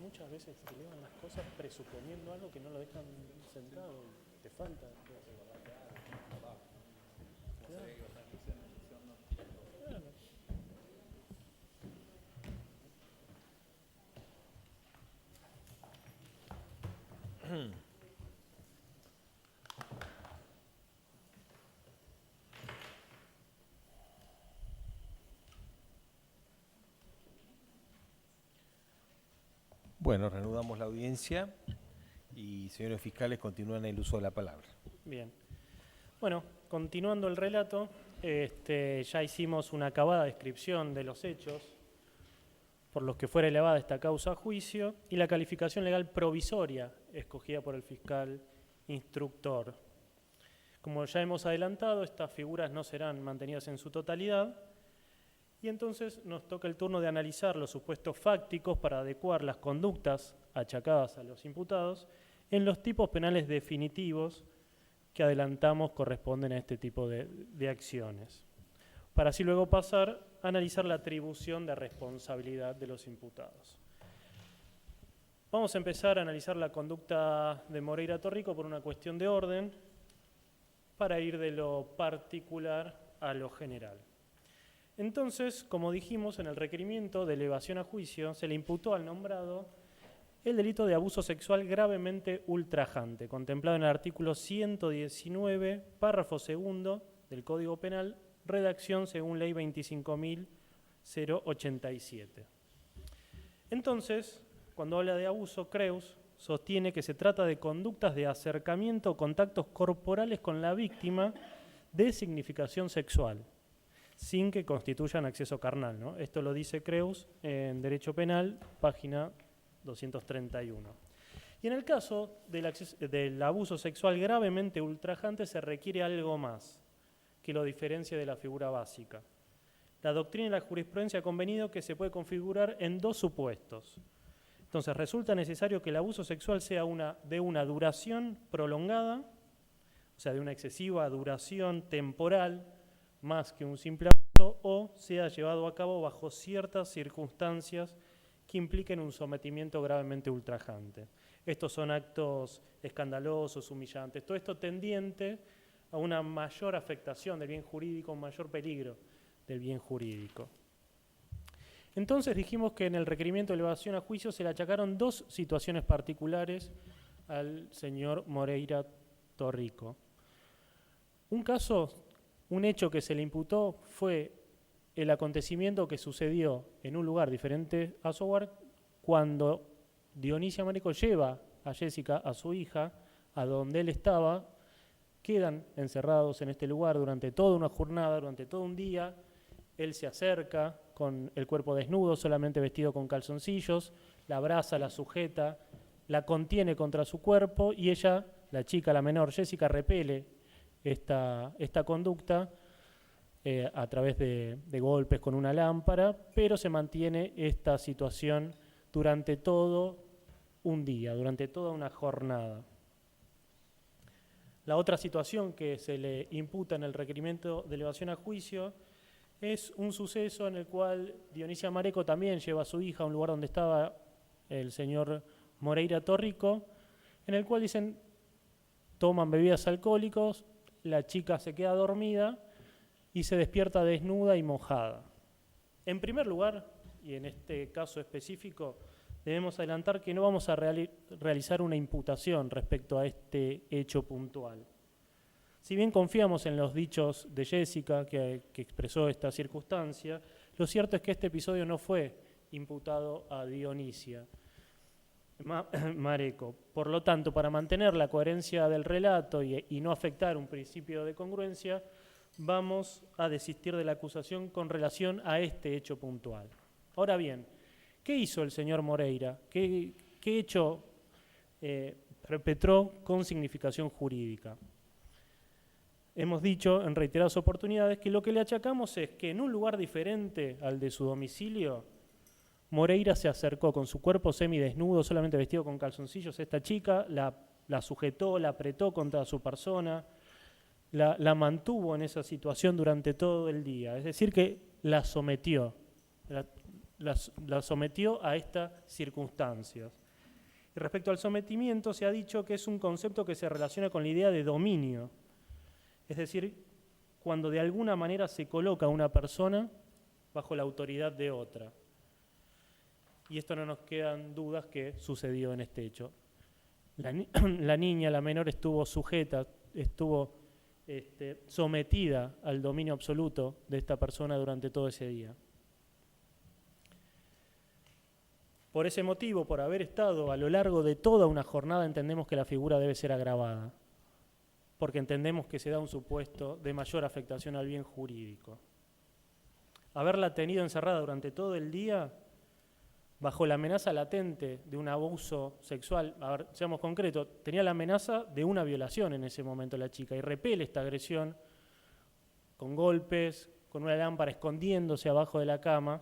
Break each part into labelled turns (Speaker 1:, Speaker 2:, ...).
Speaker 1: muchas veces se elevan las cosas presuponiendo algo que no lo dejan sentado y te falta. Claro.
Speaker 2: Bueno, reanudamos la audiencia y, señores fiscales, continúan el uso de la palabra.
Speaker 1: Bien. Bueno, continuando el relato, ya hicimos una acabada descripción de los hechos por los que fuera elevada esta causa a juicio y la calificación legal provisoria escogida por el fiscal instructor. Como ya hemos adelantado, estas figuras no serán mantenidas en su totalidad y entonces nos toca el turno de analizar los supuestos fácticos para adecuar las conductas achacadas a los imputados en los tipos penales definitivos que adelantamos corresponden a este tipo de acciones, para así luego pasar a analizar la atribución de responsabilidad de los imputados. Vamos a empezar a analizar la conducta de Moreira Torrico por una cuestión de orden, para ir de lo particular a lo general. Entonces, como dijimos, en el requerimiento de elevación a juicio se le imputó al nombrado el delito de abuso sexual gravemente ultrajante, contemplado en el artículo 119, párrafo segundo del Código Penal, redacción según Ley 25.087. Entonces, cuando habla de abuso, Creus sostiene que se trata de conductas de acercamiento o contactos corporales con la víctima de significación sexual, sin que constituyan acceso carnal, ¿no? Esto lo dice Creus en Derecho Penal, página 231. Y en el caso del abuso sexual gravemente ultrajante se requiere algo más que lo diferencie de la figura básica. La doctrina y la jurisprudencia ha convenido que se puede configurar en dos supuestos. Entonces, resulta necesario que el abuso sexual sea de una duración prolongada, o sea, de una excesiva duración temporal, más que un simple abuso, o sea llevado a cabo bajo ciertas circunstancias que impliquen un sometimiento gravemente ultrajante. Estos son actos escandalosos, humillantes, todo esto tendiente a una mayor afectación del bien jurídico, un mayor peligro del bien jurídico. Entonces dijimos que en el requerimiento de elevación a juicio se le achacaron dos situaciones particulares al señor Moreira Torrico. Un caso, un hecho que se le imputó fue el acontecimiento que sucedió en un lugar diferente a su hogar cuando Dionisia Mareco lleva a Jessica, a su hija, a donde él estaba. Quedan encerrados en este lugar durante toda una jornada, durante todo un día. Él se acerca con el cuerpo desnudo, solamente vestido con calzoncillos, la abraza, la sujeta, la contiene contra su cuerpo y ella, la chica, la menor, Jessica, repele esta conducta a través de golpes con una lámpara, pero se mantiene esta situación durante todo un día, durante toda una jornada. La otra situación que se le imputa en el requerimiento de elevación a juicio es un suceso en el cual Dionisia Mareco también lleva a su hija a un lugar donde estaba el señor Moreira Torrico, en el cual dicen, toman bebidas alcohólicas, la chica se queda dormida y se despierta desnuda y mojada. En primer lugar, y en este caso específico, debemos adelantar que no vamos a realizar una imputación respecto a este hecho puntual. Si bien confiamos en los dichos de Jessica, que expresó esta circunstancia, lo cierto es que este episodio no fue imputado a Dionisia Mareco. Por lo tanto, para mantener la coherencia del relato y no afectar un principio de congruencia, vamos a desistir de la acusación con relación a este hecho puntual. Ahora bien, ¿qué hizo el señor Moreira? ¿Qué hecho perpetró con significación jurídica? Hemos dicho en reiteradas oportunidades que lo que le achacamos es que en un lugar diferente al de su domicilio, Moreira se acercó con su cuerpo semidesnudo, solamente vestido con calzoncillos. Esta chica la sujetó, la apretó contra su persona, la mantuvo en esa situación durante todo el día. Es decir, que la sometió. la sometió a estas circunstancias. Y respecto al sometimiento, se ha dicho que es un concepto que se relaciona con la idea de dominio, es decir, cuando de alguna manera se coloca a una persona bajo la autoridad de otra. Y esto no nos quedan dudas que sucedió en este hecho. La niña, la menor, estuvo sujeta, estuvo sometida al dominio absoluto de esta persona durante todo ese día. Por ese motivo, por haber estado a lo largo de toda una jornada, entendemos que la figura debe ser agravada, porque entendemos que se da un supuesto de mayor afectación al bien jurídico. Haberla tenido encerrada durante todo el día, bajo la amenaza latente de un abuso sexual, a ver, seamos concretos, tenía la amenaza de una violación en ese momento la chica, y repele esta agresión con golpes, con una lámpara escondiéndose abajo de la cama,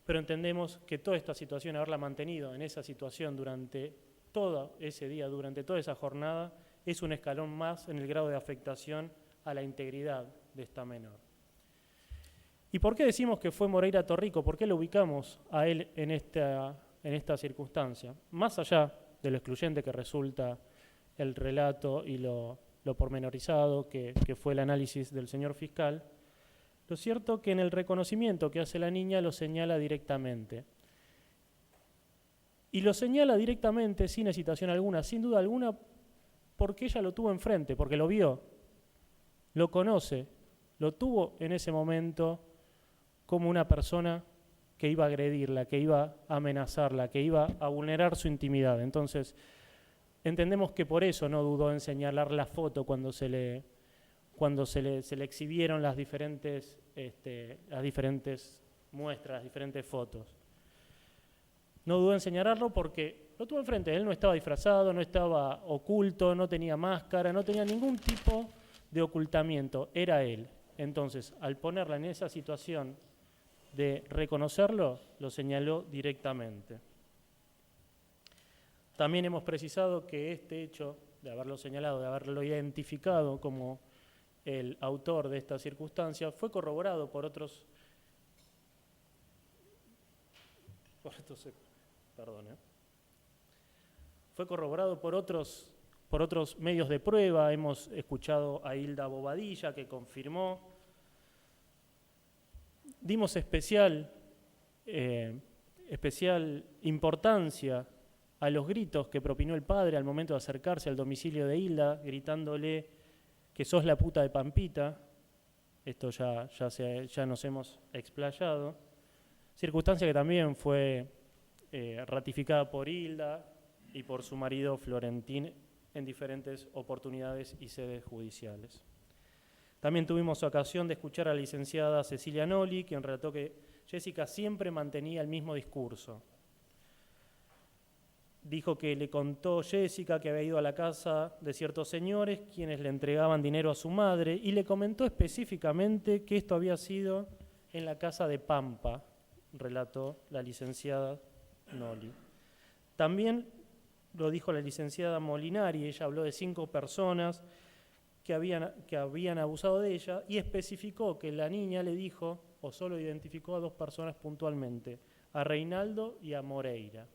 Speaker 1: pero entendemos que toda esta situación, haberla mantenido en esa situación durante todo ese día, durante toda esa jornada, es un escalón más en el grado de afectación a la integridad de esta menor. ¿Y por qué decimos que fue Moreira Torrico? ¿Por qué lo ubicamos a él en esta circunstancia? Más allá de lo excluyente que resulta el relato y lo pormenorizado que fue el análisis del señor fiscal, lo cierto que en el reconocimiento que hace la niña lo señala directamente. Y lo señala directamente, sin hesitación alguna, sin duda alguna, porque ella lo tuvo enfrente, porque lo vio, lo conoce, lo tuvo en ese momento como una persona que iba a agredirla, que iba a amenazarla, que iba a vulnerar su intimidad. Entonces, entendemos que por eso no dudó en señalar la foto cuando se le exhibieron las diferentes muestras, las diferentes fotos. No dudó en señalarlo porque lo tuvo enfrente. Él no estaba disfrazado, no estaba oculto, no tenía máscara, no tenía ningún tipo de ocultamiento. Era él. Entonces, al ponerla en esa situación de reconocerlo, lo señaló directamente. También hemos precisado que este hecho de haberlo señalado, de haberlo identificado como el autor de esta circunstancia, fue corroborado por otros medios de prueba. Hemos escuchado a Hilda Bobadilla, que confirmó. Dimos especial importancia a los gritos que propinó el padre al momento de acercarse al domicilio de Hilda, gritándole que sos la puta de Pampita. Esto ya nos hemos explayado. Circunstancia que también fue ratificada por Hilda y por su marido Florentín en diferentes oportunidades y sedes judiciales. También tuvimos ocasión de escuchar a la licenciada Cecilia Noli, quien relató que Jessica siempre mantenía el mismo discurso. Dijo que le contó Jessica que había ido a la casa de ciertos señores quienes le entregaban dinero a su madre y le comentó específicamente que esto había sido en la casa de Pampa, relató la licenciada Noli. También lo dijo la licenciada Molinari. Ella habló de 5 personas que habían abusado de ella y especificó que la niña le dijo, o solo identificó a 2 personas puntualmente, a Reinaldo y a Moreira.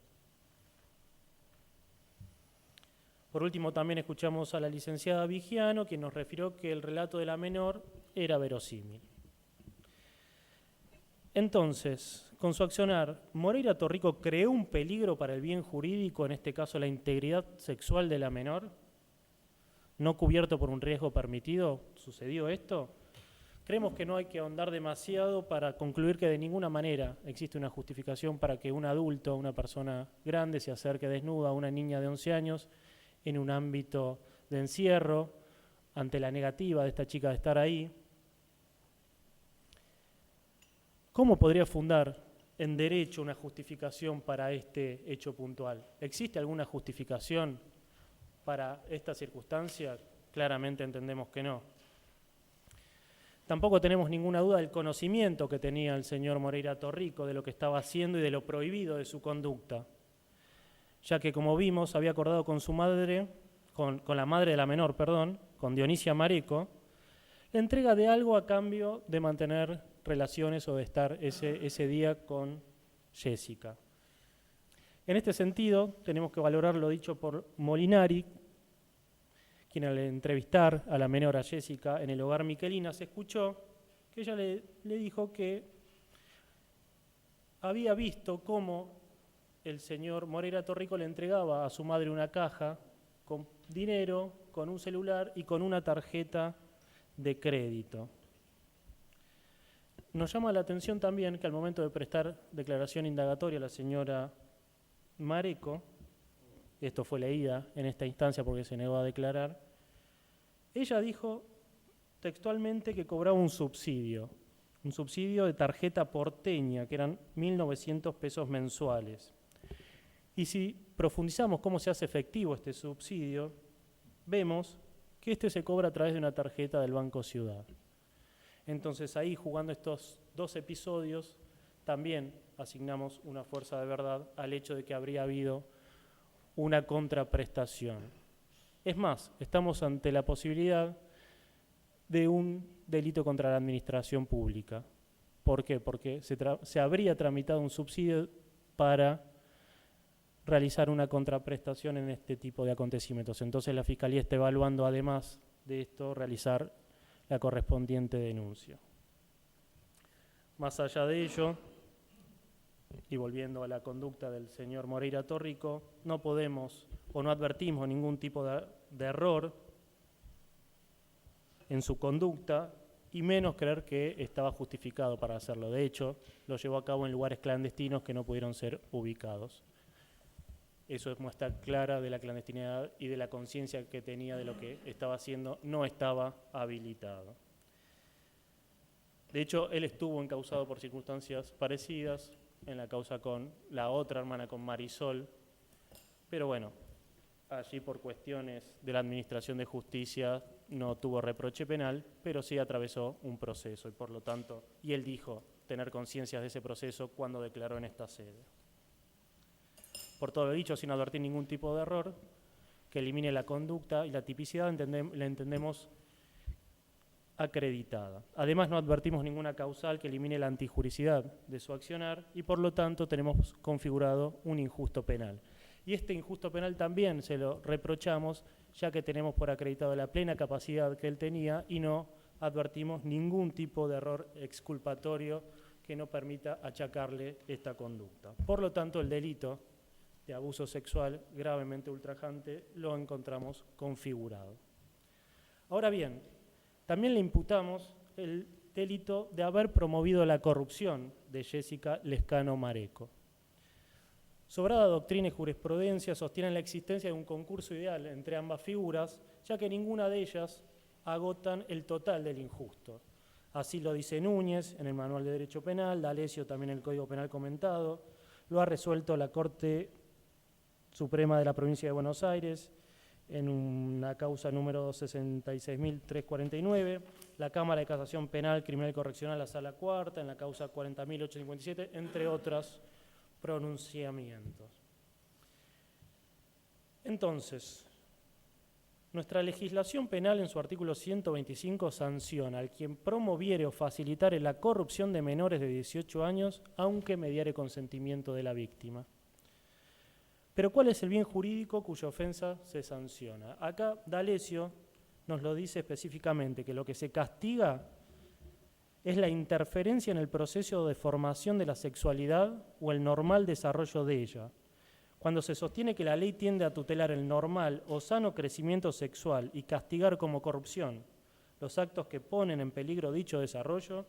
Speaker 1: Por último, también escuchamos a la licenciada Vigiano, quien nos refirió que el relato de la menor era verosímil. Entonces, con su accionar, ¿Moreira Torrico creó un peligro para el bien jurídico, en este caso la integridad sexual de la menor, no cubierto por un riesgo permitido? ¿Sucedió esto? Creemos que no hay que ahondar demasiado para concluir que de ninguna manera existe una justificación para que un adulto, una persona grande, se acerque desnuda a una niña de 11 años en un ámbito de encierro, ante la negativa de esta chica de estar ahí. ¿Cómo podría fundar en derecho una justificación para este hecho puntual? ¿Existe alguna justificación para esta circunstancia? Claramente entendemos que no. Tampoco tenemos ninguna duda del conocimiento que tenía el señor Moreira Torrico de lo que estaba haciendo y de lo prohibido de su conducta, ya que, como vimos, había acordado con su madre, con la madre de la menor, con Dionisia Mareco, la entrega de algo a cambio de mantener relaciones o de estar ese día con Jessica. En este sentido, tenemos que valorar lo dicho por Molinari, quien al entrevistar a la menor, a Jessica, en el hogar Michelina, se escuchó que ella le dijo que había visto cómo el señor Moreira Torrico le entregaba a su madre una caja con dinero, con un celular y con una tarjeta de crédito. Nos llama la atención también que al momento de prestar declaración indagatoria a la señora Mareco, esto fue leída en esta instancia porque se negó a declarar, ella dijo textualmente que cobraba un subsidio de tarjeta porteña, que eran 1.900 pesos mensuales. Y si profundizamos cómo se hace efectivo este subsidio, vemos que este se cobra a través de una tarjeta del Banco Ciudad. Entonces ahí, jugando estos dos episodios, también asignamos una fuerza de verdad al hecho de que habría habido una contraprestación. Es más, estamos ante la posibilidad de un delito contra la administración pública. ¿Por qué? Porque se habría tramitado un subsidio para realizar una contraprestación en este tipo de acontecimientos. Entonces la Fiscalía está evaluando, además de esto, realizar la correspondiente denuncia. Más allá de ello, y volviendo a la conducta del señor Moreira Torrico, no podemos o no advertimos ningún tipo de error en su conducta, y menos creer que estaba justificado para hacerlo. De hecho, lo llevó a cabo en lugares clandestinos que no pudieron ser ubicados. Eso es muestra clara de la clandestinidad y de la conciencia que tenía de lo que estaba haciendo, no estaba habilitado. De hecho, él estuvo encausado por circunstancias parecidas en la causa con la otra hermana, con Marisol, pero bueno, allí por cuestiones de la Administración de Justicia no tuvo reproche penal, pero sí atravesó un proceso y por lo tanto, y él dijo tener conciencia de ese proceso cuando declaró en esta sede. Por todo lo dicho, sin advertir ningún tipo de error que elimine la conducta y la tipicidad, la entendemos acreditada. Además, no advertimos ninguna causal que elimine la antijuricidad de su accionar y por lo tanto tenemos configurado un injusto penal. Y este injusto penal también se lo reprochamos, ya que tenemos por acreditado la plena capacidad que él tenía y no advertimos ningún tipo de error exculpatorio que no permita achacarle esta conducta. Por lo tanto, el delito de abuso sexual gravemente ultrajante lo encontramos configurado. Ahora bien, también le imputamos el delito de haber promovido la corrupción de Jessica Lescano Mareco. Sobrada doctrina y jurisprudencia sostienen la existencia de un concurso ideal entre ambas figuras, ya que ninguna de ellas agotan el total del injusto. Así lo dice Núñez en el Manual de Derecho Penal, D'Alessio también en el Código Penal comentado, lo ha resuelto la Corte Suprema de la Provincia de Buenos Aires en una causa número 66.349, la Cámara de Casación Penal, Criminal y Correccional, la Sala Cuarta, en la causa 40.857, entre otros pronunciamientos. Entonces, nuestra legislación penal en su artículo 125 sanciona al quien promoviere o facilitare la corrupción de menores de 18 años, aunque mediare consentimiento de la víctima. Pero ¿cuál es el bien jurídico cuya ofensa se sanciona? Acá D'Alessio nos lo dice específicamente, que lo que se castiga es la interferencia en el proceso de formación de la sexualidad o el normal desarrollo de ella. Cuando se sostiene que la ley tiende a tutelar el normal o sano crecimiento sexual y castigar como corrupción los actos que ponen en peligro dicho desarrollo,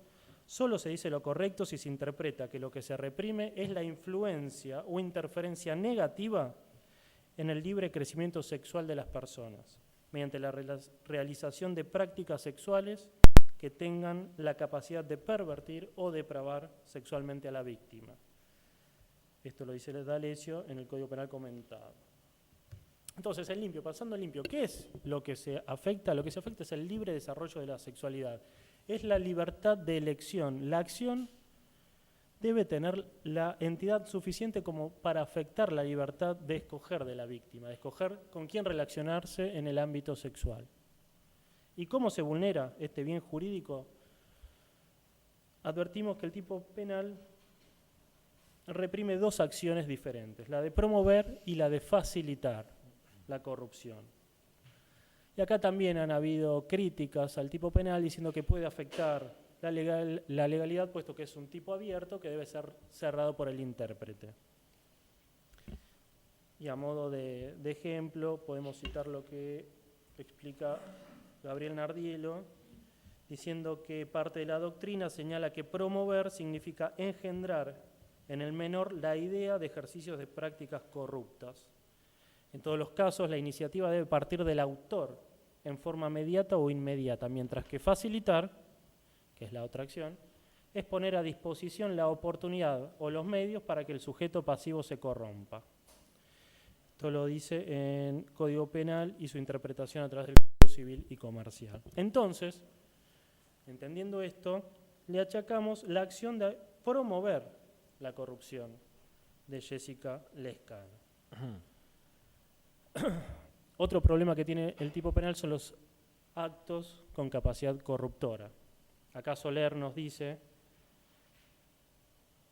Speaker 1: solo se dice lo correcto si se interpreta que lo que se reprime es la influencia o interferencia negativa en el libre crecimiento sexual de las personas, mediante la realización de prácticas sexuales que tengan la capacidad de pervertir o depravar sexualmente a la víctima. Esto lo dice D'Alessio en el Código Penal comentado. Entonces, el limpio, pasando al limpio, ¿qué es lo que se afecta? Lo que se afecta es el libre desarrollo de la sexualidad. Es la libertad de elección. La acción debe tener la entidad suficiente como para afectar la libertad de escoger de la víctima, de escoger con quién relacionarse en el ámbito sexual. ¿Y cómo se vulnera este bien jurídico? advertimos que el tipo penal reprime dos acciones diferentes, la de promover y la de facilitar la corrupción. Y acá también han habido críticas al tipo penal diciendo que puede afectar la legalidad, puesto que es un tipo abierto que debe ser cerrado por el intérprete. Y a modo de ejemplo, podemos citar lo que explica Gabriel Nardiello, diciendo que parte de la doctrina señala que promover significa engendrar en el menor la idea de ejercicios de prácticas corruptas. En todos los casos, la iniciativa debe partir del autor en forma mediata o inmediata, mientras que facilitar, que es la otra acción, es poner a disposición la oportunidad o los medios para que el sujeto pasivo se corrompa. Esto lo dice en Código Penal y su interpretación a través del Código Civil y Comercial. Entonces, entendiendo esto, le achacamos la acción de promover la corrupción de Jessica Lescano. Otro problema que tiene el tipo penal son los actos con capacidad corruptora. Acá Soler nos dice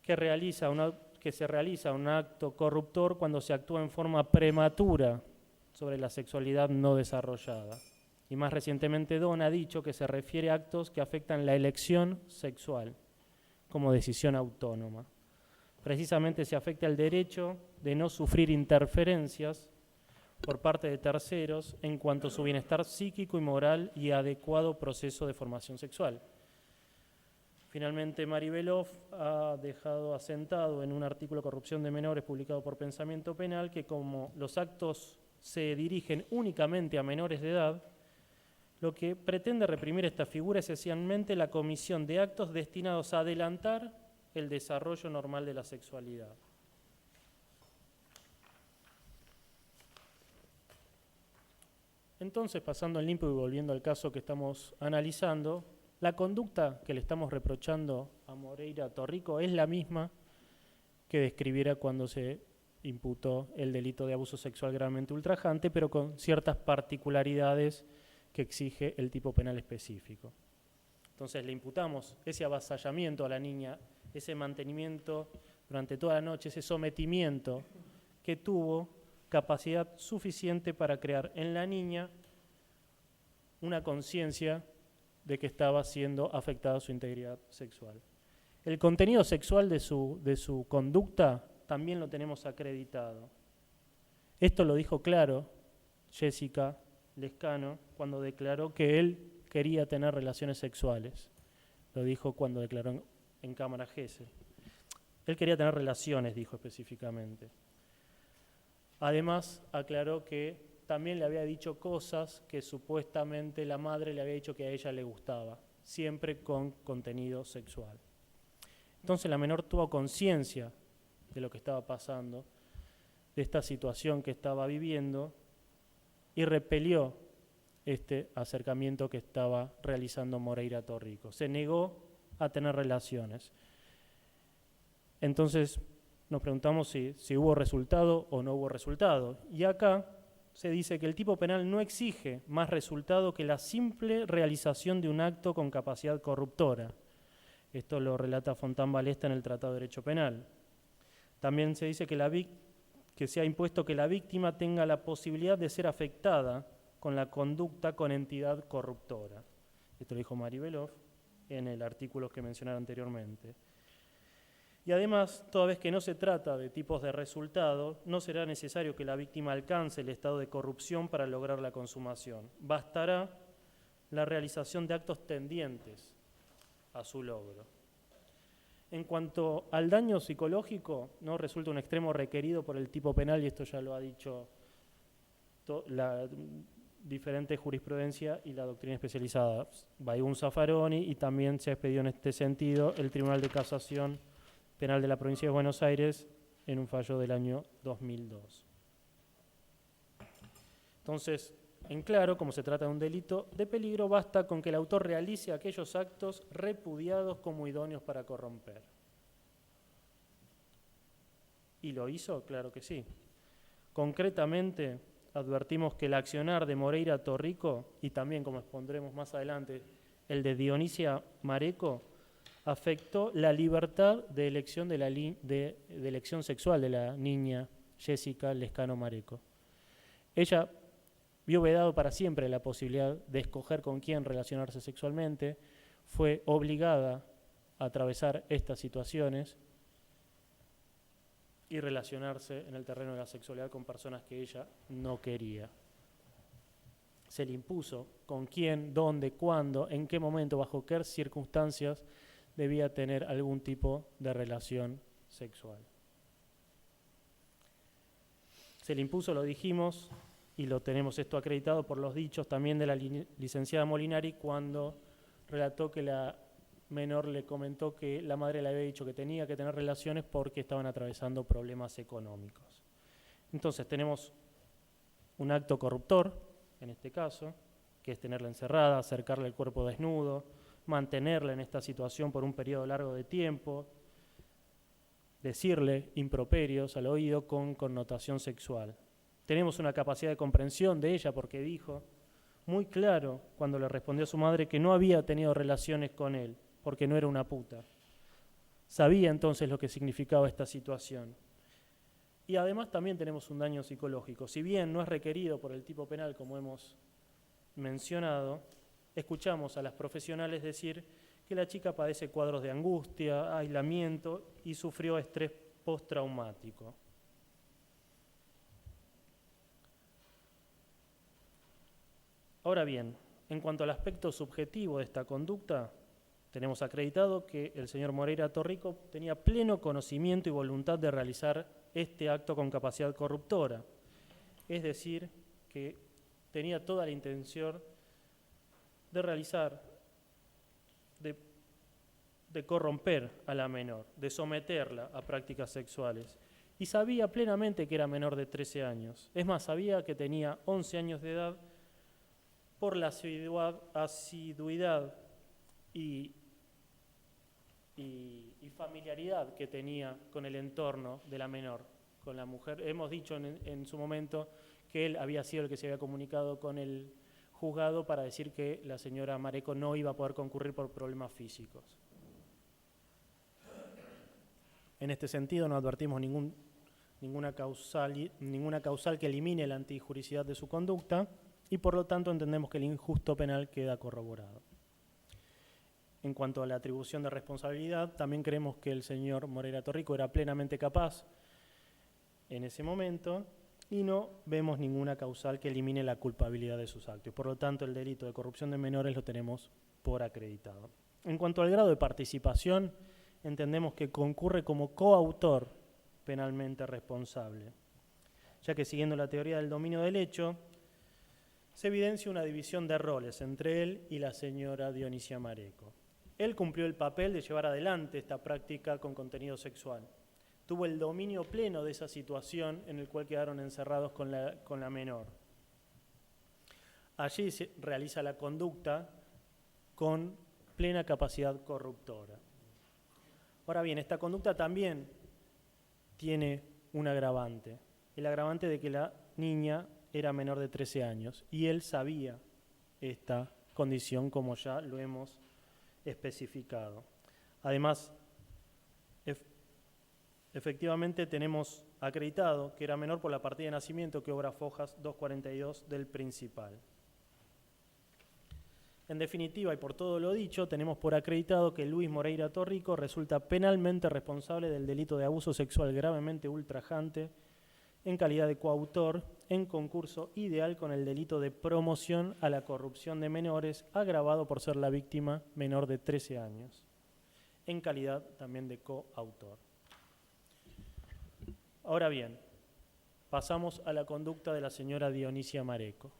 Speaker 1: que se realiza un acto corruptor cuando se actúa en forma prematura sobre la sexualidad no desarrollada. Y más recientemente Don ha dicho que se refiere a actos que afectan la elección sexual como decisión autónoma. Precisamente se afecta el derecho de no sufrir interferencias por parte de terceros en cuanto a su bienestar psíquico y moral y adecuado proceso de formación sexual. Finalmente, Mari Belov ha dejado asentado en un artículo Corrupción de Menores publicado por Pensamiento Penal que como los actos se dirigen únicamente a menores de edad, lo que pretende reprimir esta figura es esencialmente la comisión de actos destinados a adelantar el desarrollo normal de la sexualidad. Entonces, pasando al limpio y volviendo al caso que estamos analizando, la conducta que le estamos reprochando a Moreira Torrico es la misma que describiera cuando se imputó el delito de abuso sexual gravemente ultrajante, pero con ciertas particularidades que exige el tipo penal específico. Entonces le imputamos ese avasallamiento a la niña, ese mantenimiento durante toda la noche, ese sometimiento que tuvo capacidad suficiente para crear en la niña una conciencia de que estaba siendo afectada su integridad sexual. El contenido sexual de su conducta también lo tenemos acreditado. Esto lo dijo claro Jessica Lescano cuando declaró que él quería tener relaciones sexuales. Lo dijo cuando declaró en cámara Gesell. Él quería tener relaciones, dijo específicamente. Además, aclaró que también le había dicho cosas que supuestamente la madre le había dicho que a ella le gustaba, siempre con contenido sexual. Entonces la menor tuvo conciencia de lo que estaba pasando, de esta situación que estaba viviendo, y repelió este acercamiento que estaba realizando Moreira Torrico. Se negó a tener relaciones. Entonces nos preguntamos si hubo resultado o no hubo resultado. Y acá se dice que el tipo penal no exige más resultado que la simple realización de un acto con capacidad corruptora. Esto lo relata Fontán Balesta en el Tratado de Derecho Penal. También se dice que se ha impuesto que la víctima tenga la posibilidad de ser afectada con la conducta con entidad corruptora. Esto lo dijo Mari Belov en el artículo que mencioné anteriormente. Y además, toda vez que no se trata de tipos de resultado, no será necesario que la víctima alcance el estado de corrupción para lograr la consumación. Bastará la realización de actos tendientes a su logro. En cuanto al daño psicológico, no resulta un extremo requerido por el tipo penal, y esto ya lo ha dicho la diferente jurisprudencia y la doctrina especializada, Bayún Zaffaroni, y también se ha expedido en este sentido el Tribunal de Casación Penal de la Provincia de Buenos Aires en un fallo del año 2002. Entonces, en claro, como se trata de un delito de peligro, basta con que el autor realice aquellos actos repudiados como idóneos para corromper. ¿Y lo hizo? Claro que sí. Concretamente, advertimos que el accionar de Moreira Torrico, y también, como expondremos más adelante, el de Dionisia Mareco, afectó la libertad de elección, de elección sexual de la niña Jessica Lescano Mareco. Ella vio vedado para siempre la posibilidad de escoger con quién relacionarse sexualmente, fue obligada a atravesar estas situaciones y relacionarse en el terreno de la sexualidad con personas que ella no quería. Se le impuso con quién, dónde, cuándo, en qué momento, bajo qué circunstancias debía tener algún tipo de relación sexual. Se le impuso, lo dijimos, y lo tenemos esto acreditado por los dichos también de la licenciada Molinari cuando relató que la menor le comentó que la madre le había dicho que tenía que tener relaciones porque estaban atravesando problemas económicos. Entonces tenemos un acto corruptor, en este caso, que es tenerla encerrada, acercarle el cuerpo desnudo, mantenerla en esta situación por un periodo largo de tiempo, decirle improperios al oído con connotación sexual. Tenemos una capacidad de comprensión de ella porque dijo muy claro cuando le respondió a su madre que no había tenido relaciones con él, porque no era una puta. Sabía entonces lo que significaba esta situación. Y además también tenemos un daño psicológico. Si bien no es requerido por el tipo penal, como hemos mencionado, escuchamos a las profesionales decir que la chica padece cuadros de angustia, aislamiento y sufrió estrés postraumático. Ahora bien, en cuanto al aspecto subjetivo de esta conducta, tenemos acreditado que el señor Moreira Torrico tenía pleno conocimiento y voluntad de realizar este acto con capacidad corruptora, es decir, que tenía toda la intención de realizar, de corromper a la menor, de someterla a prácticas sexuales. Y sabía plenamente que era menor de 13 años. Es más, sabía que tenía 11 años de edad por la asiduidad y familiaridad que tenía con el entorno de la menor, con la mujer. Hemos dicho en su momento que él había sido el que se había comunicado con el juzgado para decir que la señora Mareco no iba a poder concurrir por problemas físicos. En este sentido no advertimos ninguna causal que elimine la antijuricidad de su conducta y por lo tanto entendemos que el injusto penal queda corroborado. En cuanto a la atribución de responsabilidad, también creemos que el señor Moreira Torrico era plenamente capaz en ese momento y no vemos ninguna causal que elimine la culpabilidad de sus actos. Por lo tanto, el delito de corrupción de menores lo tenemos por acreditado. En cuanto al grado de participación, entendemos que concurre como coautor penalmente responsable, ya que siguiendo la teoría del dominio del hecho, se evidencia una división de roles entre él y la señora Dionisia Mareco. Él cumplió el papel de llevar adelante esta práctica con contenido sexual. Tuvo el dominio pleno de esa situación en el cual quedaron encerrados con la menor. Allí se realiza la conducta con plena capacidad corruptora. Ahora bien, esta conducta también tiene un agravante, el agravante de que la niña era menor de 13 años y él sabía esta condición como ya lo hemos especificado. Además, efectivamente tenemos acreditado que era menor por la partida de nacimiento que obra Fojas 242 del Principal. En definitiva, y por todo lo dicho, tenemos por acreditado que Luis Moreira Torrico resulta penalmente responsable del delito de abuso sexual gravemente ultrajante en calidad de coautor en concurso ideal con el delito de promoción a la corrupción de menores, agravado por ser la víctima menor de 13 años, en calidad también de coautor. Ahora bien, pasamos a la conducta de la señora Dionisia Mareco.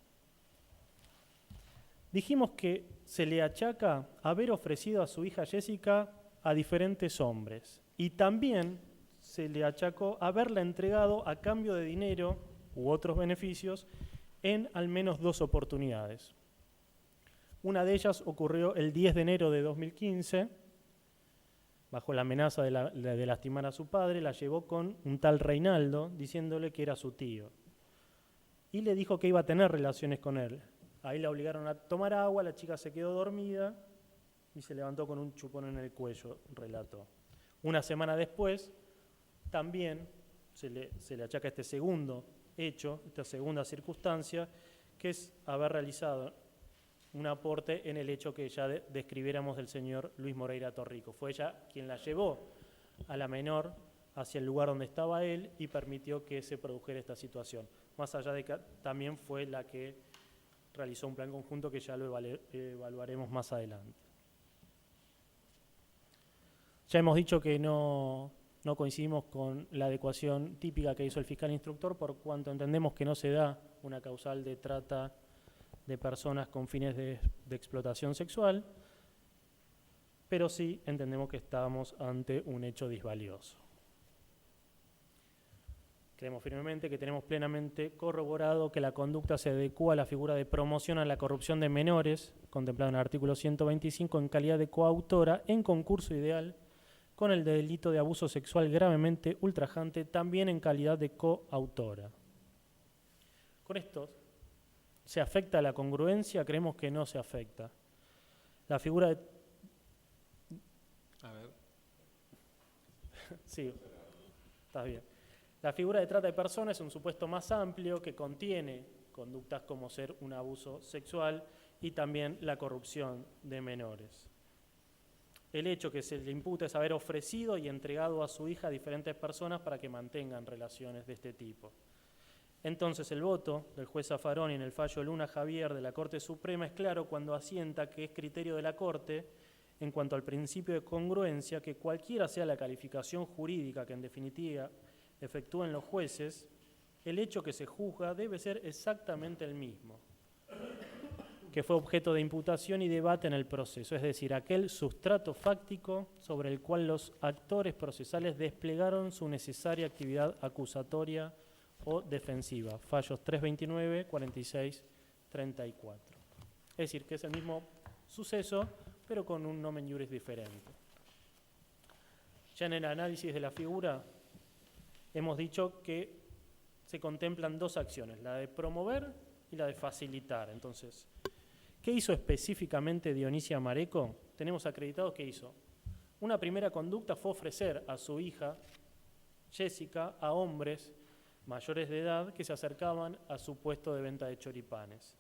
Speaker 1: Dijimos que se le achaca haber ofrecido a su hija Jessica a diferentes hombres y también se le achacó haberla entregado a cambio de dinero u otros beneficios en al menos 2 oportunidades. Una de ellas ocurrió el 10 de enero de 2015, bajo la amenaza de lastimar a su padre, la llevó con un tal Reinaldo, diciéndole que era su tío. Y le dijo que iba a tener relaciones con él. Ahí la obligaron a tomar agua, la chica se quedó dormida y se levantó con un chupón en el cuello, relató. Una semana después, también se le achaca este segundo hecho, esta segunda circunstancia, que es haber realizado un aporte en el hecho que ya describiéramos del señor Luis Moreira Torrico. Fue ella quien la llevó a la menor hacia el lugar donde estaba él y permitió que se produjera esta situación. Más allá de que también fue la que realizó un plan conjunto que ya lo evaluaremos más adelante. Ya hemos dicho que no coincidimos con la adecuación típica que hizo el fiscal instructor, por cuanto entendemos que no se da una causal de trata de personas con fines de explotación sexual, pero sí entendemos que estamos ante un hecho disvalioso. Creemos firmemente que tenemos plenamente corroborado que la conducta se adecua a la figura de promoción a la corrupción de menores, contemplada en el artículo 125, en calidad de coautora en concurso ideal con el delito de abuso sexual gravemente ultrajante, también en calidad de coautora. Con esto, ¿se afecta la congruencia? Creemos que no se afecta. La figura de...
Speaker 2: A ver.
Speaker 1: Sí, está bien. La figura de trata de personas es un supuesto más amplio que contiene conductas como ser un abuso sexual y también la corrupción de menores. El hecho que se le imputa es haber ofrecido y entregado a su hija a diferentes personas para que mantengan relaciones de este tipo. Entonces el voto del juez Zaffaroni en el fallo Luna Javier de la Corte Suprema es claro cuando asienta que es criterio de la Corte, en cuanto al principio de congruencia, que cualquiera sea la calificación jurídica que en definitiva efectúen los jueces, el hecho que se juzga debe ser exactamente el mismo, que fue objeto de imputación y debate en el proceso, es decir, aquel sustrato fáctico sobre el cual los actores procesales desplegaron su necesaria actividad acusatoria o defensiva. Fallos 329, 46, 34. Es decir, que es el mismo suceso, pero con un nomen iuris diferente. Ya en el análisis de la figura, hemos dicho que se contemplan dos acciones, la de promover y la de facilitar. Entonces, ¿qué hizo específicamente Dionisia Mareco? Tenemos acreditado que hizo. Una primera conducta fue ofrecer a su hija, Jessica, a hombres mayores de edad que se acercaban a su puesto de venta de choripanes.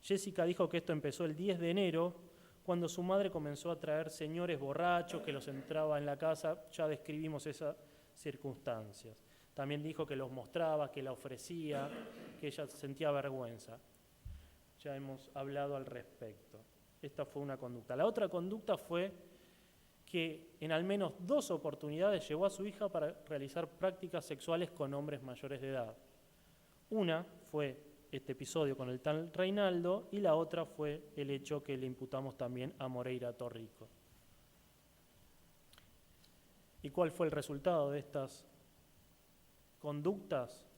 Speaker 1: Jessica dijo que esto empezó el 10 de enero, cuando su madre comenzó a traer señores borrachos que los entraba en la casa. Ya describimos esas circunstancias. También dijo que los mostraba, que la ofrecía, que ella sentía vergüenza. Ya hemos hablado al respecto. Esta fue una conducta. La otra conducta fue que en al menos 2 oportunidades llevó a su hija para realizar prácticas sexuales con hombres mayores de edad. Una fue este episodio con el tal Reinaldo y la otra fue el hecho que le imputamos también a Moreira Torrico. ¿Y cuál fue el resultado de estas conductas?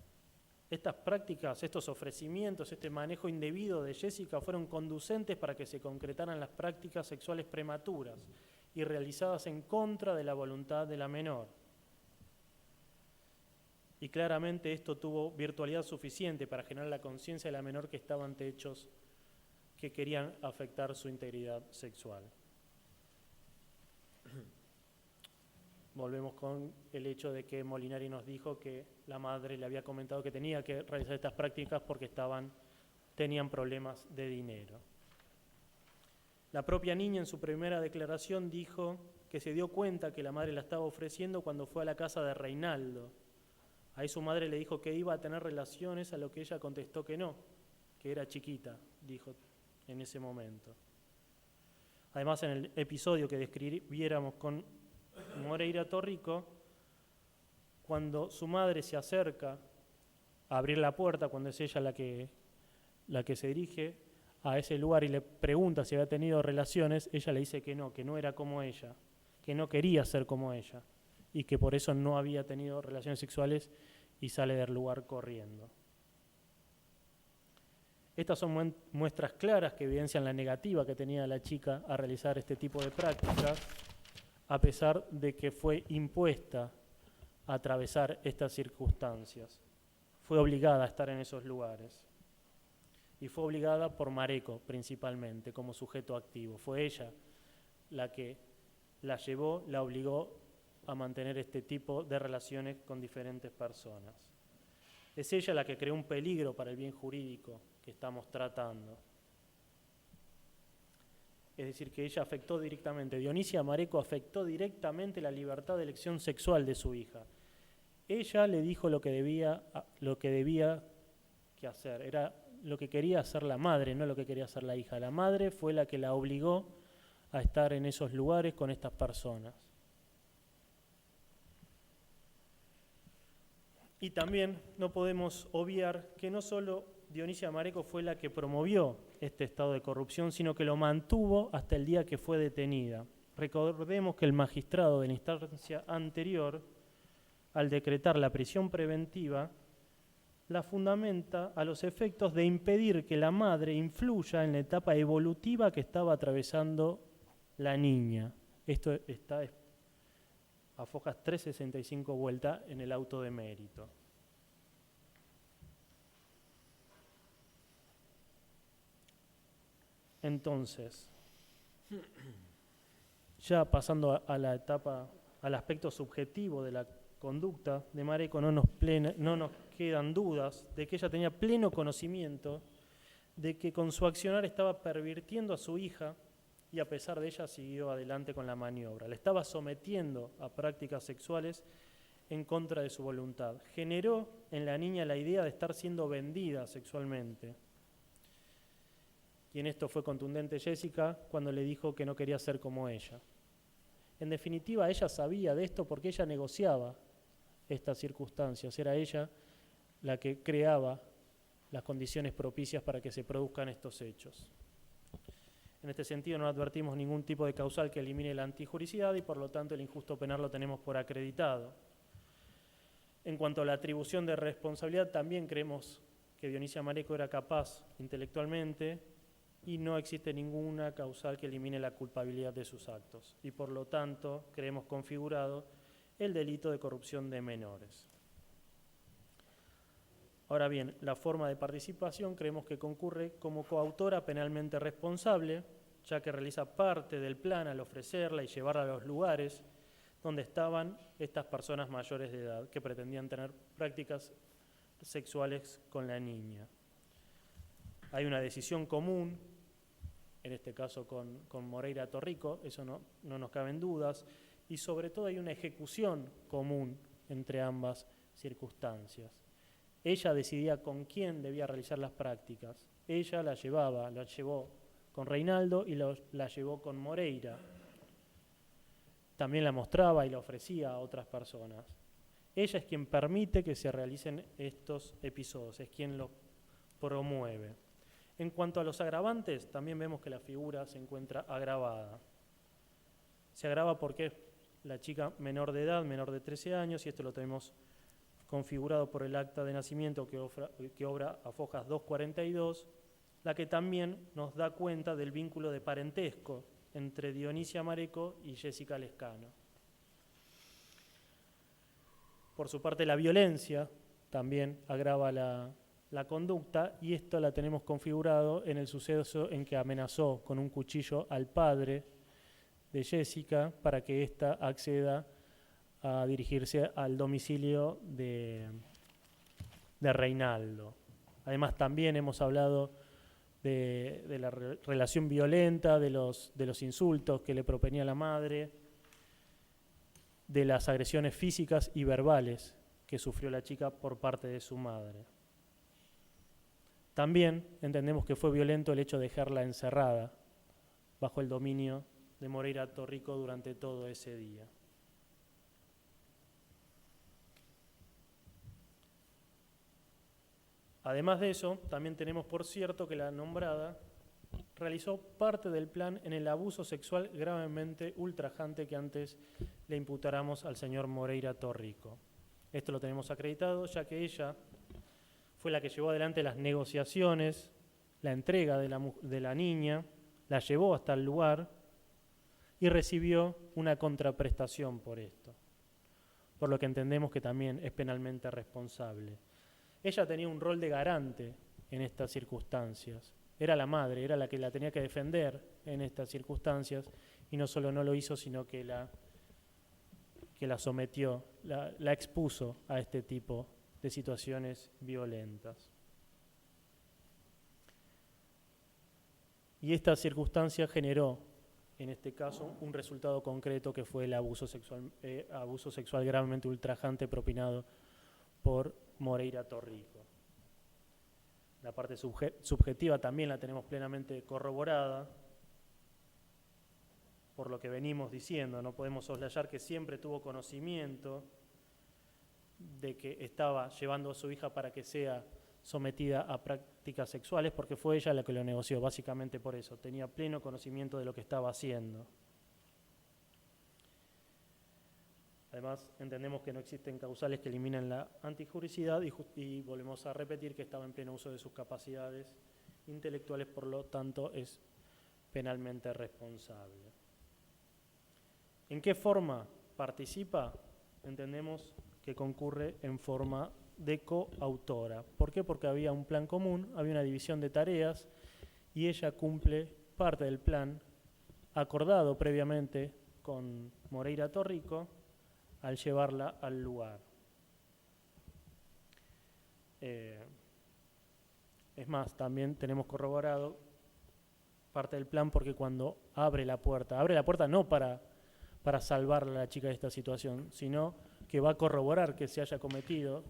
Speaker 1: Estas prácticas, estos ofrecimientos, este manejo indebido de Jessica fueron conducentes para que se concretaran las prácticas sexuales prematuras y realizadas en contra de la voluntad de la menor. Y claramente esto tuvo virtualidad suficiente para generar la conciencia de la menor que estaba ante hechos que querían afectar su integridad sexual. Volvemos con el hecho de que Molinari nos dijo que la madre le había comentado que tenía que realizar estas prácticas porque tenían problemas de dinero. La propia niña en su primera declaración dijo que se dio cuenta que la madre la estaba ofreciendo cuando fue a la casa de Reinaldo. Ahí su madre le dijo que iba a tener relaciones, a lo que ella contestó que no, que era chiquita, dijo en ese momento. Además, en el episodio que describiéramos con Moreira Torrico, cuando su madre se acerca a abrir la puerta, cuando es ella la que se dirige a ese lugar y le pregunta si había tenido relaciones, ella le dice que no era como ella, que no quería ser como ella y que por eso no había tenido relaciones sexuales y sale del lugar corriendo. Estas son muestras claras que evidencian la negativa que tenía la chica a realizar este tipo de prácticas, a pesar de que fue impuesta a atravesar estas circunstancias. Fue obligada a estar en esos lugares. Y fue obligada por Mareco, principalmente, como sujeto activo. Fue ella la que la llevó, la obligó a mantener este tipo de relaciones con diferentes personas. Es ella la que creó un peligro para el bien jurídico que estamos tratando. Es decir, que ella afectó directamente, Dionisia Mareco afectó directamente la libertad de elección sexual de su hija. Ella le dijo lo que debía que hacer, era lo que quería hacer la madre, no lo que quería hacer la hija. La madre fue la que la obligó a estar en esos lugares con estas personas. Y también no podemos obviar que no solo Dionisia Mareco fue la que promovió este estado de corrupción, sino que lo mantuvo hasta el día que fue detenida. Recordemos que el magistrado de la instancia anterior, al decretar la prisión preventiva, la fundamenta a los efectos de impedir que la madre influya en la etapa evolutiva que estaba atravesando la niña. Esto está a fojas 365 vueltas en el auto de mérito. Entonces, ya pasando a la etapa, al aspecto subjetivo de la conducta de Mareco, no nos quedan dudas de que ella tenía pleno conocimiento de que con su accionar estaba pervirtiendo a su hija y a pesar de ella siguió adelante con la maniobra. Le estaba sometiendo a prácticas sexuales en contra de su voluntad. Generó en la niña la idea de estar siendo vendida sexualmente. Y en esto fue contundente Jessica cuando le dijo que no quería ser como ella. En definitiva, ella sabía de esto porque ella negociaba estas circunstancias. Era ella la que creaba las condiciones propicias para que se produzcan estos hechos. En este sentido, no advertimos ningún tipo de causal que elimine la antijuricidad y, por lo tanto, el injusto penal lo tenemos por acreditado. En cuanto a la atribución de responsabilidad, también creemos que Dionisia Mareco era capaz intelectualmente y no existe ninguna causal que elimine la culpabilidad de sus actos. Y, por lo tanto, creemos configurado el delito de corrupción de menores. Ahora bien, la forma de participación creemos que concurre como coautora penalmente responsable, ya que realiza parte del plan al ofrecerla y llevarla a los lugares donde estaban estas personas mayores de edad que pretendían tener prácticas sexuales con la niña. Hay una decisión común, en este caso con Moreira Torrico, eso no nos caben dudas, y sobre todo hay una ejecución común entre ambas circunstancias. Ella decidía con quién debía realizar las prácticas. Ella la llevó con Reinaldo y la llevó con Moreira. También la mostraba y la ofrecía a otras personas. Ella es quien permite que se realicen estos episodios, es quien los promueve. En cuanto a los agravantes, también vemos que la figura se encuentra agravada. Se agrava porque la chica menor de edad, menor de 13 años, y esto lo tenemos configurado por el acta de nacimiento que obra a fojas 242, la que también nos da cuenta del vínculo de parentesco entre Dionisia Mareco y Jessica Lescano. Por su parte, la violencia también agrava la conducta, y esto la tenemos configurado en el suceso en que amenazó con un cuchillo al padre de Jessica para que ésta acceda a dirigirse al domicilio de Reinaldo. Además, también hemos hablado de la relación violenta, de los insultos que le proponía la madre, de las agresiones físicas y verbales que sufrió la chica por parte de su madre. También entendemos que fue violento el hecho de dejarla encerrada bajo el dominio de Moreira Torrico durante todo ese día. Además de eso, también tenemos por cierto que la nombrada realizó parte del plan en el abuso sexual gravemente ultrajante que antes le imputáramos al señor Moreira Torrico. Esto lo tenemos acreditado, ya que ella fue la que llevó adelante las negociaciones, la entrega de la niña, la llevó hasta el lugar y recibió una contraprestación por esto, por lo que entendemos que también es penalmente responsable. Ella tenía un rol de garante en estas circunstancias. era la madre, era la que la tenía que defender en estas circunstancias, y no solo no lo hizo, sino que la sometió, la expuso a este tipo de situaciones violentas. Y esta circunstancia generó, en este caso, un resultado concreto que fue el abuso sexual gravemente ultrajante propinado por Moreira Torrico. La parte subjetiva también la tenemos plenamente corroborada por lo que venimos diciendo. No podemos soslayar que siempre tuvo conocimiento de que estaba llevando a su hija para que sea sometida a prácticas sexuales, porque fue ella la que lo negoció, básicamente por eso. Tenía pleno conocimiento de lo que estaba haciendo. Además, entendemos que no existen causales que eliminen la antijuricidad y volvemos a repetir que estaba en pleno uso de sus capacidades intelectuales, por lo tanto es penalmente responsable. ¿En qué forma participa? Entendemos que concurre en forma de coautora. ¿Por qué? Porque había un plan común, había una división de tareas y ella cumple parte del plan acordado previamente con Moreira Torrico al llevarla al lugar. Es más, también tenemos corroborado parte del plan porque cuando abre la puerta no para salvar a la chica de esta situación, sino que va a corroborar que se haya cometido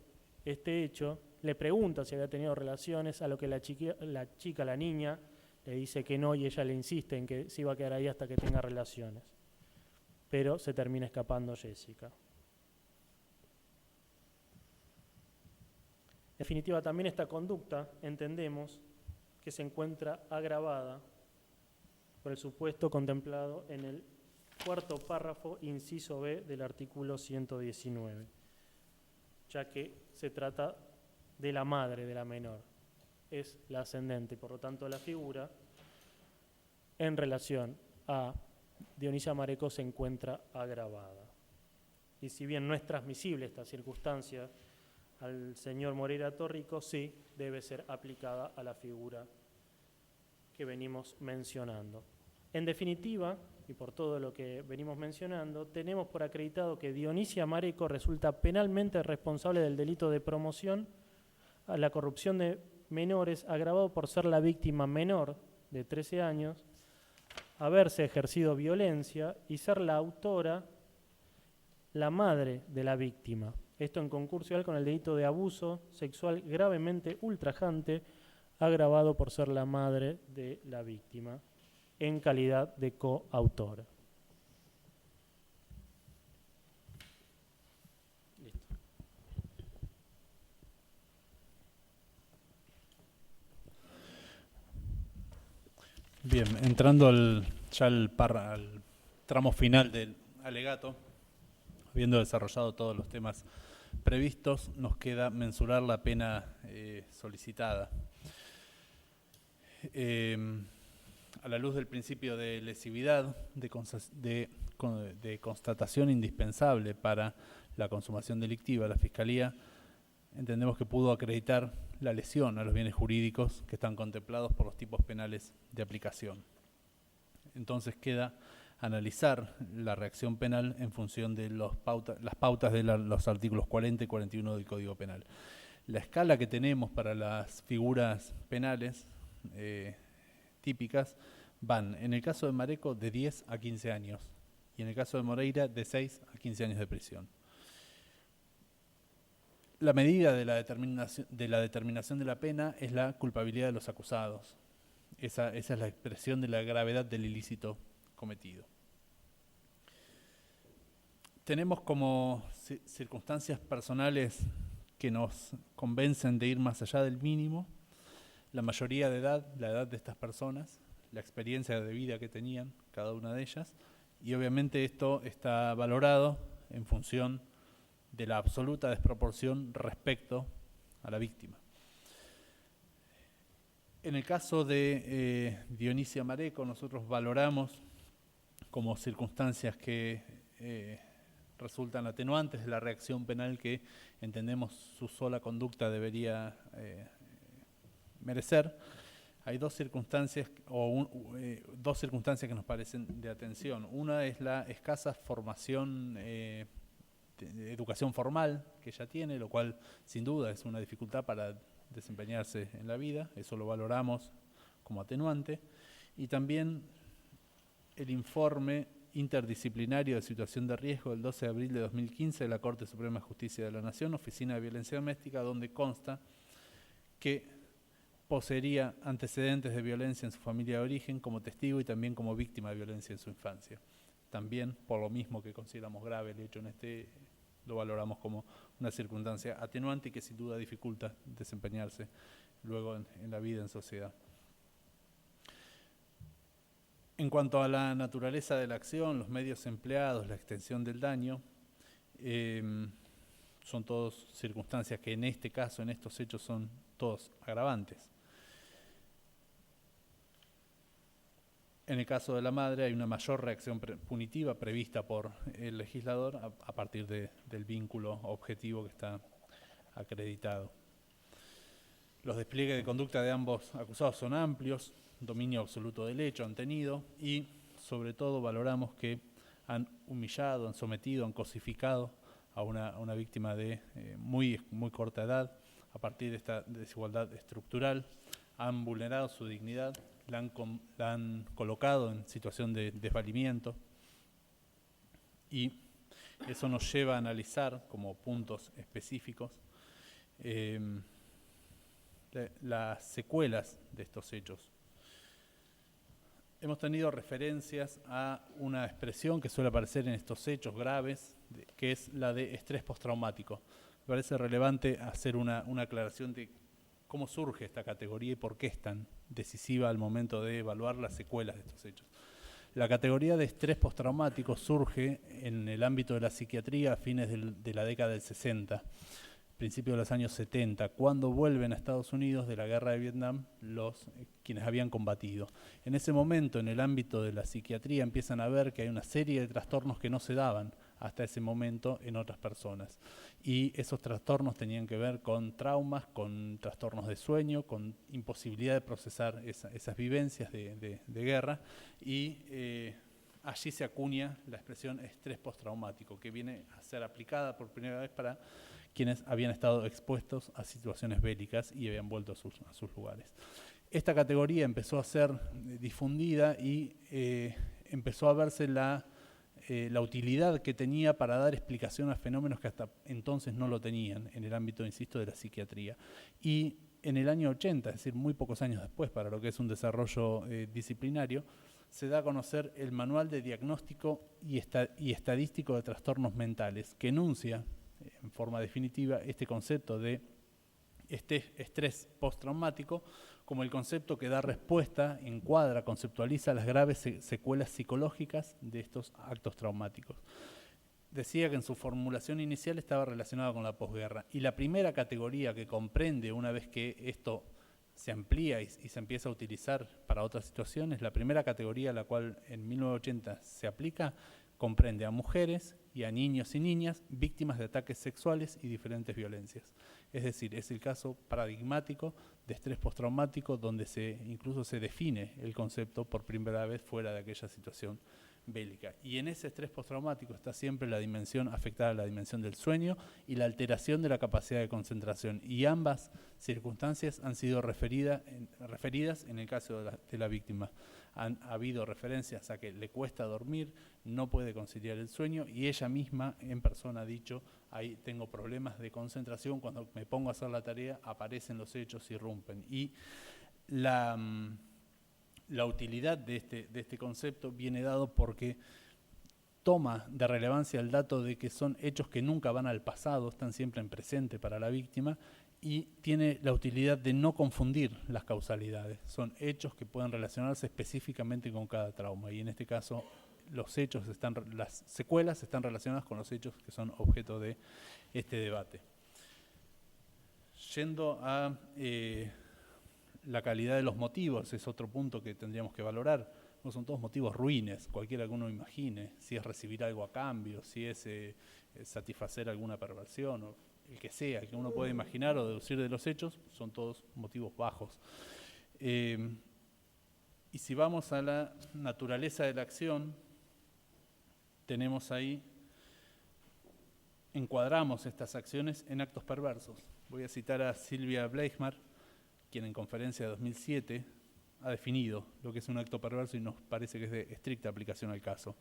Speaker 1: este hecho, le pregunta si había tenido relaciones, a lo que la niña, le dice que no y ella le insiste en que se iba a quedar ahí hasta que tenga relaciones. Pero se termina escapando Jessica. En definitiva, también esta conducta, entendemos, que se encuentra agravada por el supuesto contemplado en el cuarto párrafo, inciso B del artículo 119, ya que se trata de la madre de la menor, es la ascendente, por lo tanto la figura en relación a Dionisia Mareco se encuentra agravada. Y si bien no es transmisible esta circunstancia al señor Moreira Torrico, sí debe ser aplicada a la figura que venimos mencionando. En definitiva, y por todo lo que venimos mencionando, tenemos por acreditado que Dionisia Mareco resulta penalmente responsable del delito de promoción a la corrupción de menores, agravado por ser la víctima menor de 13 años, haberse ejercido violencia y ser la autora, la madre de la víctima. Esto en concurso con el delito de abuso sexual gravemente ultrajante, agravado por ser la madre de la víctima, en calidad de coautora. Listo.
Speaker 3: Bien, entrando al tramo final del alegato, habiendo desarrollado todos los temas previstos, nos queda mensurar la pena solicitada. A la luz del principio de lesividad, de constatación indispensable para la consumación delictiva, la Fiscalía entendemos que pudo acreditar la lesión a los bienes jurídicos que están contemplados por los tipos penales de aplicación. Entonces queda analizar la reacción penal en función de las pautas de los artículos 40 y 41 del Código Penal. La escala que tenemos para las figuras penales típicas van, en el caso de Mareco, de 10 a 15 años y en el caso de Moreira, de 6 a 15 años de prisión. La medida de la determinación de la pena es la culpabilidad de los acusados. Esa es la expresión de la gravedad del ilícito cometido. Tenemos como circunstancias personales que nos convencen de ir más allá del mínimo, la mayoría de edad, la edad de estas personas, la experiencia de vida que tenían cada una de ellas, y obviamente esto está valorado en función de la absoluta desproporción respecto a la víctima. En el caso de Dionisia Mareco, nosotros valoramos como circunstancias que resultan atenuantes de la reacción penal que entendemos su sola conducta debería merecer, Hay dos circunstancias que nos parecen de atención. Una es la escasa formación, de educación formal que ella tiene, lo cual sin duda es una dificultad para desempeñarse en la vida, eso lo valoramos como atenuante. Y también el informe interdisciplinario de situación de riesgo del 12 de abril de 2015 de la Corte Suprema de Justicia de la Nación, Oficina de Violencia Doméstica, donde consta que poseería antecedentes de violencia en su familia de origen como testigo y también como víctima de violencia en su infancia. También, por lo mismo que consideramos grave el hecho lo valoramos como una circunstancia atenuante y que sin duda dificulta desempeñarse luego en la vida en sociedad. En cuanto a la naturaleza de la acción, los medios empleados, la extensión del daño, son todas circunstancias que en este caso, en estos hechos, son todos agravantes. En el caso de la madre hay una mayor reacción punitiva prevista por el legislador a partir del vínculo objetivo que está acreditado. Los despliegues de conducta de ambos acusados son amplios, dominio absoluto del hecho han tenido y sobre todo valoramos que han humillado, han sometido, han cosificado a una víctima de muy corta edad a partir de esta desigualdad estructural, han vulnerado su dignidad, la han colocado en situación de desvalimiento y eso nos lleva a analizar como puntos específicos las secuelas de estos hechos. Hemos tenido referencias a una expresión que suele aparecer en estos hechos graves, que es la de estrés postraumático. Me parece relevante hacer una aclaración de cómo surge esta categoría y por qué es tan decisiva al momento de evaluar las secuelas de estos hechos. La categoría de estrés postraumático surge en el ámbito de la psiquiatría a fines de la década del 60, principios de los años 70, cuando vuelven a Estados Unidos de la guerra de Vietnam quienes habían combatido. En ese momento, en el ámbito de la psiquiatría, empiezan a ver que hay una serie de trastornos que no se daban hasta ese momento en otras personas. Y esos trastornos tenían que ver con traumas, con trastornos de sueño, con imposibilidad de procesar esas vivencias de guerra. Y allí se acuña la expresión estrés postraumático, que viene a ser aplicada por primera vez para quienes habían estado expuestos a situaciones bélicas y habían vuelto a sus lugares. Esta categoría empezó a ser difundida y empezó a verse la utilidad que tenía para dar explicación a fenómenos que hasta entonces no lo tenían en el ámbito, insisto, de la psiquiatría. Y en el año 80, es decir, muy pocos años después, para lo que es un desarrollo disciplinario, se da a conocer el Manual de Diagnóstico y Estadístico de Trastornos Mentales, que enuncia en forma definitiva este concepto de estrés postraumático como el concepto que da respuesta, encuadra, conceptualiza las graves secuelas psicológicas de estos actos traumáticos. Decía que en su formulación inicial estaba relacionado con la posguerra y la primera categoría que comprende, una vez que esto se amplía y se empieza a utilizar para otras situaciones, la primera categoría a la cual en 1980 se aplica comprende a mujeres y a niños y niñas víctimas de ataques sexuales y diferentes violencias. Es decir, es el caso paradigmático de estrés postraumático donde incluso se define el concepto por primera vez fuera de aquella situación bélica. Y en ese estrés postraumático está siempre la dimensión afectada, la dimensión del sueño y la alteración de la capacidad de concentración. Y ambas circunstancias han sido referidas en el caso de la víctima. Han habido referencias a que le cuesta dormir, no puede conciliar el sueño y ella misma en persona ha dicho, ahí tengo problemas de concentración, cuando me pongo a hacer la tarea aparecen los hechos, irrumpen. Y la utilidad de este concepto viene dado porque toma de relevancia el dato de que son hechos que nunca van al pasado, están siempre en presente para la víctima y tiene la utilidad de no confundir las causalidades. Son hechos que pueden relacionarse específicamente con cada trauma y en este caso las secuelas están relacionadas con los hechos que son objeto de este debate. Yendo a la calidad de los motivos, es otro punto que tendríamos que valorar. No son todos motivos ruines, cualquiera que uno imagine, si es recibir algo a cambio, si es satisfacer alguna perversión, o el que sea, que uno puede imaginar o deducir de los hechos, son todos motivos bajos. Y si vamos a la naturaleza de la acción, tenemos ahí, encuadramos estas acciones en actos perversos. Voy a citar a Silvia Bleichmar, quien en conferencia de 2007 ha definido lo que es un acto perverso y nos parece que es de estricta aplicación al caso.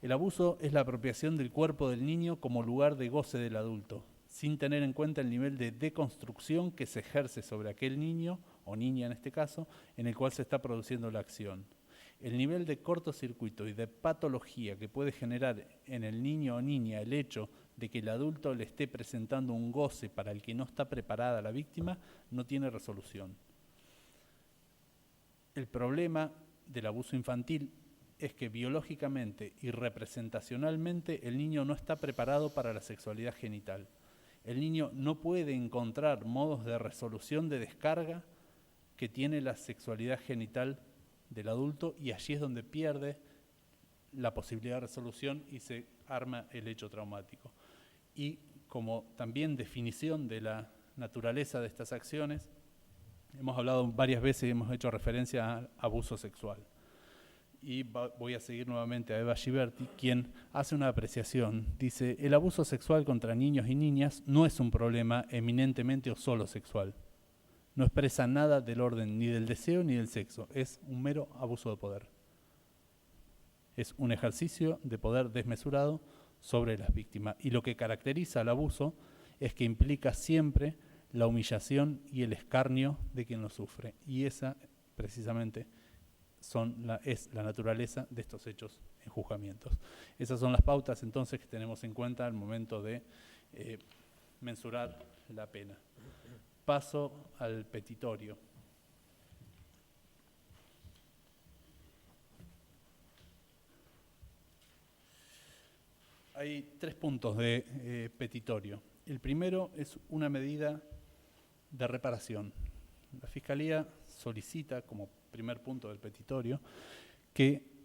Speaker 3: El abuso es la apropiación del cuerpo del niño como lugar de goce del adulto, sin tener en cuenta el nivel de deconstrucción que se ejerce sobre aquel niño, o niña en este caso, en el cual se está produciendo la acción. El nivel de cortocircuito y de patología que puede generar en el niño o niña el hecho de que el adulto le esté presentando un goce para el que no está preparada la víctima, no tiene resolución. El problema del abuso infantil es que biológicamente y representacionalmente el niño no está preparado para la sexualidad genital. El niño no puede encontrar modos de resolución de descarga que tiene la sexualidad genital del adulto, y allí es donde pierde la posibilidad de resolución y se arma el hecho traumático. Y como también definición de la naturaleza de estas acciones, hemos hablado varias veces y hemos hecho referencia a abuso sexual. Y voy a seguir nuevamente a Eva Giberti, quien hace una apreciación. Dice, el abuso sexual contra niños y niñas no es un problema eminentemente o solo sexual. No expresa nada del orden ni del deseo ni del sexo. Es un mero abuso de poder. Es un ejercicio de poder desmesurado sobre las víctimas. Y lo que caracteriza al abuso es que implica siempre la humillación y el escarnio de quien lo sufre. Y esa, precisamente, es la naturaleza de estos hechos en juzgamientos. Esas son las pautas, entonces, que tenemos en cuenta al momento de mensurar la pena. Paso al petitorio. Hay 3 puntos de petitorio. El primero es una medida de reparación. La Fiscalía solicita, como primer punto del petitorio, que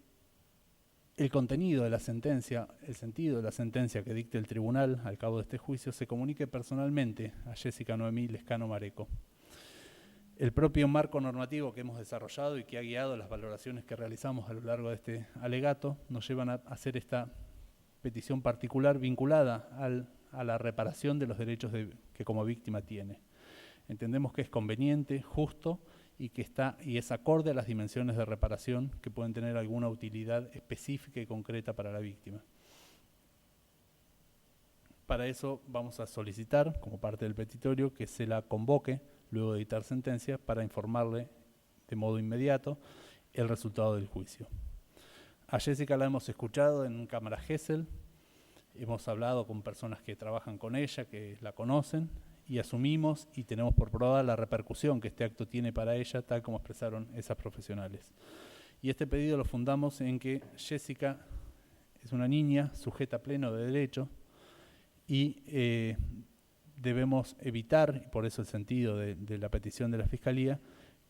Speaker 3: el contenido de la sentencia, el sentido de la sentencia que dicte el tribunal al cabo de este juicio, se comunique personalmente a Jessica Noemí Lescano Mareco. El propio marco normativo que hemos desarrollado y que ha guiado las valoraciones que realizamos a lo largo de este alegato nos llevan a hacer esta petición particular vinculada a la reparación de los derechos que como víctima tiene. Entendemos que es conveniente, justo y que es acorde a las dimensiones de reparación que pueden tener alguna utilidad específica y concreta para la víctima. Para eso vamos a solicitar, como parte del petitorio, que se la convoque luego de dictar sentencia para informarle de modo inmediato el resultado del juicio. A Jessica la hemos escuchado en Cámara Gesell, hemos hablado con personas que trabajan con ella, que la conocen, y asumimos y tenemos por probada la repercusión que este acto tiene para ella, tal como expresaron esas profesionales. Y este pedido lo fundamos en que Jessica es una niña sujeta a pleno de derecho y debemos evitar, y por eso el sentido de la petición de la Fiscalía,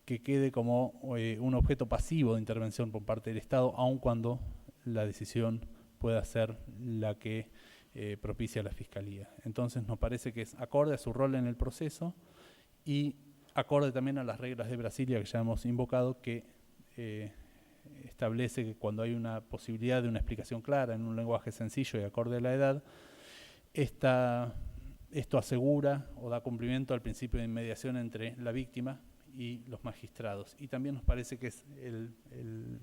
Speaker 3: que quede como un objeto pasivo de intervención por parte del Estado, aun cuando la decisión pueda ser la que propicia la Fiscalía. Entonces nos parece que es acorde a su rol en el proceso y acorde también a las reglas de Brasilia que ya hemos invocado, que establece que cuando hay una posibilidad de una explicación clara en un lenguaje sencillo y acorde a la edad, esto asegura o da cumplimiento al principio de inmediación entre la víctima y los magistrados. Y también nos parece que es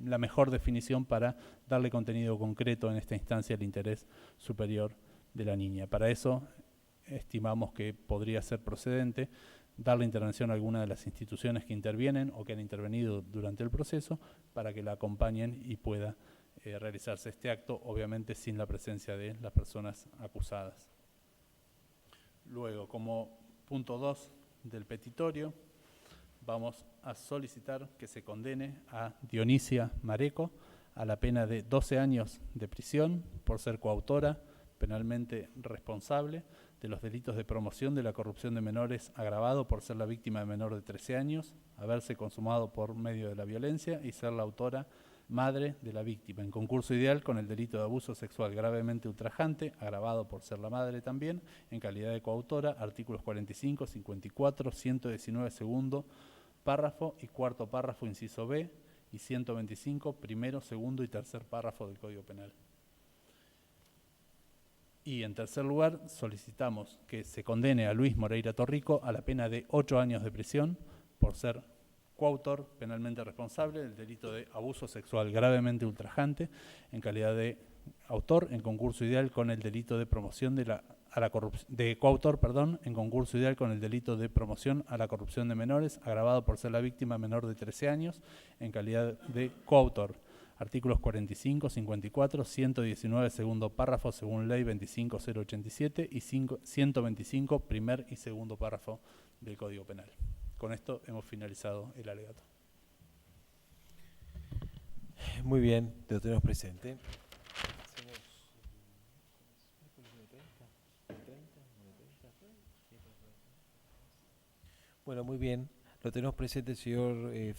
Speaker 3: la mejor definición para darle contenido concreto en esta instancia al interés superior de la niña. Para eso estimamos que podría ser procedente darle intervención a alguna de las instituciones que intervienen o que han intervenido durante el proceso para que la acompañen y pueda realizarse este acto, obviamente sin la presencia de las personas acusadas. Luego, como punto 2 del petitorio, vamos a solicitar que se condene a Dionisia Mareco a la pena de 12 años de prisión por ser coautora, penalmente responsable, de los delitos de promoción de la corrupción de menores agravado por ser la víctima de menor de 13 años, haberse consumado por medio de la violencia y ser la autora madre de la víctima, en concurso ideal con el delito de abuso sexual gravemente ultrajante, agravado por ser la madre también, en calidad de coautora, artículos 45, 54, 119 segundo, párrafo y cuarto párrafo, inciso B, y 125, primero, segundo y tercer párrafo del Código Penal. Y en tercer lugar, solicitamos que se condene a Luis Moreira Torrico a la pena de 8 años de prisión por ser coautor penalmente responsable del delito de abuso sexual gravemente ultrajante en calidad de autor en concurso ideal con el delito de promoción de coautor, en concurso ideal con el delito de promoción a la corrupción de menores, agravado por ser la víctima menor de 13 años en calidad de coautor. Artículos 45, 54, 119, segundo párrafo, según Ley 25087 y 125, primer y segundo párrafo del Código Penal. Con esto hemos finalizado el alegato.
Speaker 2: Muy bien, lo tenemos presente. Bueno, muy bien. Lo tenemos presente, señores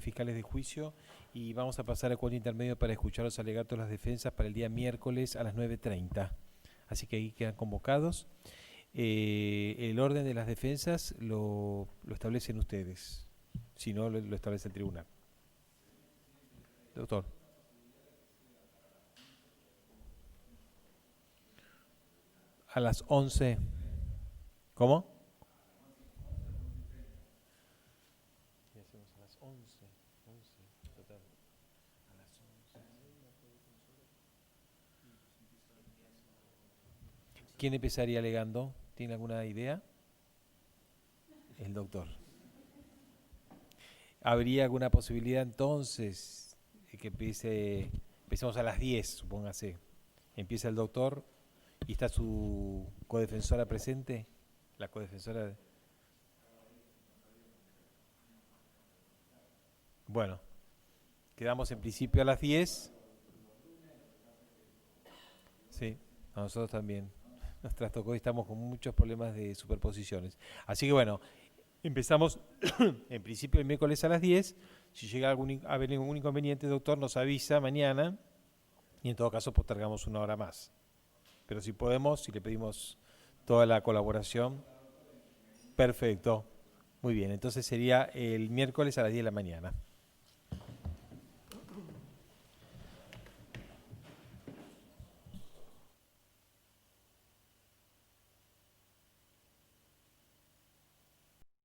Speaker 2: fiscales de juicio, y vamos a pasar al cuadro intermedio para escuchar los alegatos de las defensas para el día miércoles a las 9:30. Así que ahí quedan convocados. El orden de las defensas lo establecen ustedes, si no lo establece el tribunal. Doctor. A las 11. ¿Cómo? ¿Qué hacemos a las 11? Total. A las 11. ¿Quién empezaría alegando? ¿Tiene alguna idea? El doctor. ¿Habría alguna posibilidad entonces de que empecemos a las 10, supóngase? Empieza el doctor y está su codefensora presente, la codefensora. Bueno, quedamos en principio a las 10. Sí, a nosotros también. Nos trastocó y estamos con muchos problemas de superposiciones. Así que bueno, empezamos en principio el miércoles a las 10. Si llega a haber ningún inconveniente, doctor, nos avisa mañana y en todo caso postergamos una hora más. Pero si podemos, si le pedimos toda la colaboración, perfecto. Muy bien, entonces sería el miércoles a las 10 de la mañana.